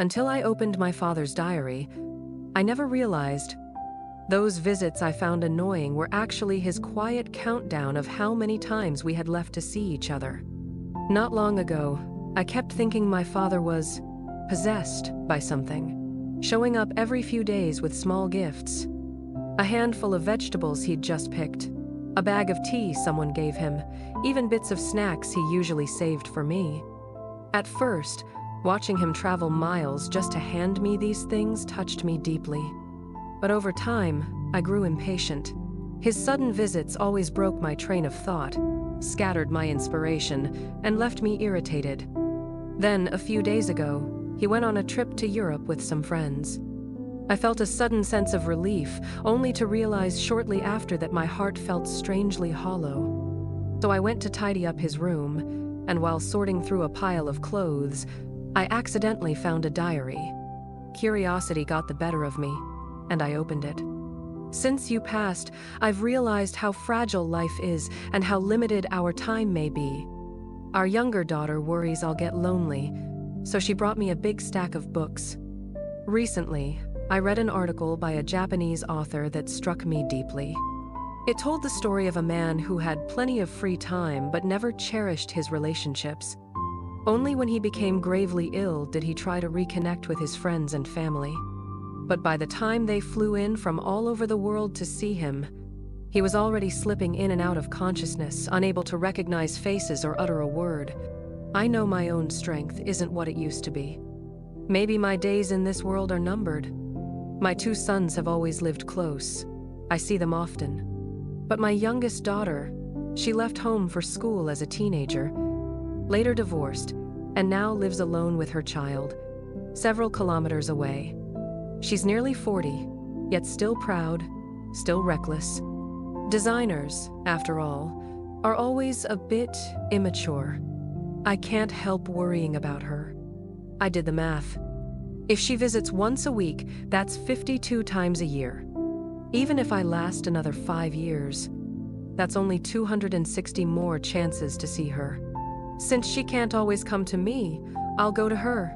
Until I opened my father's diary, I never realized those visits I found annoying were actually his quiet countdown of how many times we had left to see each other. Not long ago, I kept thinking my father was possessed by something, showing up every few days with small gifts. A handful of vegetables he'd just picked, a bag of tea someone gave him, even bits of snacks he usually saved for me. At first, watching him travel miles just to hand me these things touched me deeply. But over time, I grew impatient. His sudden visits always broke my train of thought, scattered my inspiration, and left me irritated. Then, a few days ago, he went on a trip to Europe with some friends. I felt a sudden sense of relief, only to realize shortly after that my heart felt strangely hollow. So I went to tidy up his room, and while sorting through a pile of clothes, I accidentally found a diary. Curiosity got the better of me, and I opened it. Since you passed, I've realized how fragile life is and how limited our time may be. Our younger daughter worries I'll get lonely, so she brought me a big stack of books. Recently, I read an article by a Japanese author that struck me deeply. It told the story of a man who had plenty of free time but never cherished his relationships. Only when he became gravely ill did he try to reconnect with his friends and family. But by the time they flew in from all over the world to see him, he was already slipping in and out of consciousness, unable to recognize faces or utter a word. I know my own strength isn't what it used to be. Maybe my days in this world are numbered. My 2 sons have always lived close. I see them often. But my youngest daughter, she left home for school as a teenager, later divorced, and now lives alone with her child, several kilometers away. She's nearly 40, yet still proud, still reckless. Designers, after all, are always a bit immature. I can't help worrying about her. I did the math. If she visits once a week, that's 52 times a year. Even if I last another 5 years, that's only 260 more chances to see her. Since she can't always come to me, I'll go to her.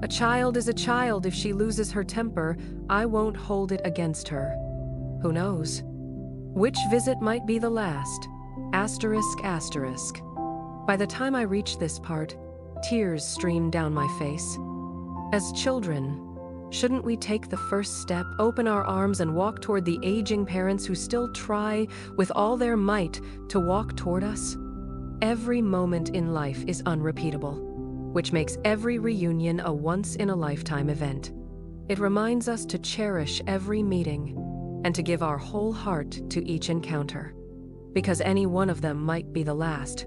A child is a child. If she loses her temper, I won't hold it against her. Who knows? Which visit might be the last? Asterisk, asterisk. By the time I reached this part, tears streamed down my face. As children, shouldn't we take the first step, open our arms, and walk toward the aging parents who still try with all their might to walk toward us? Every moment in life is unrepeatable, which makes every reunion a once-in-a-lifetime event. It reminds us to cherish every meeting and to give our whole heart to each encounter, because any one of them might be the last.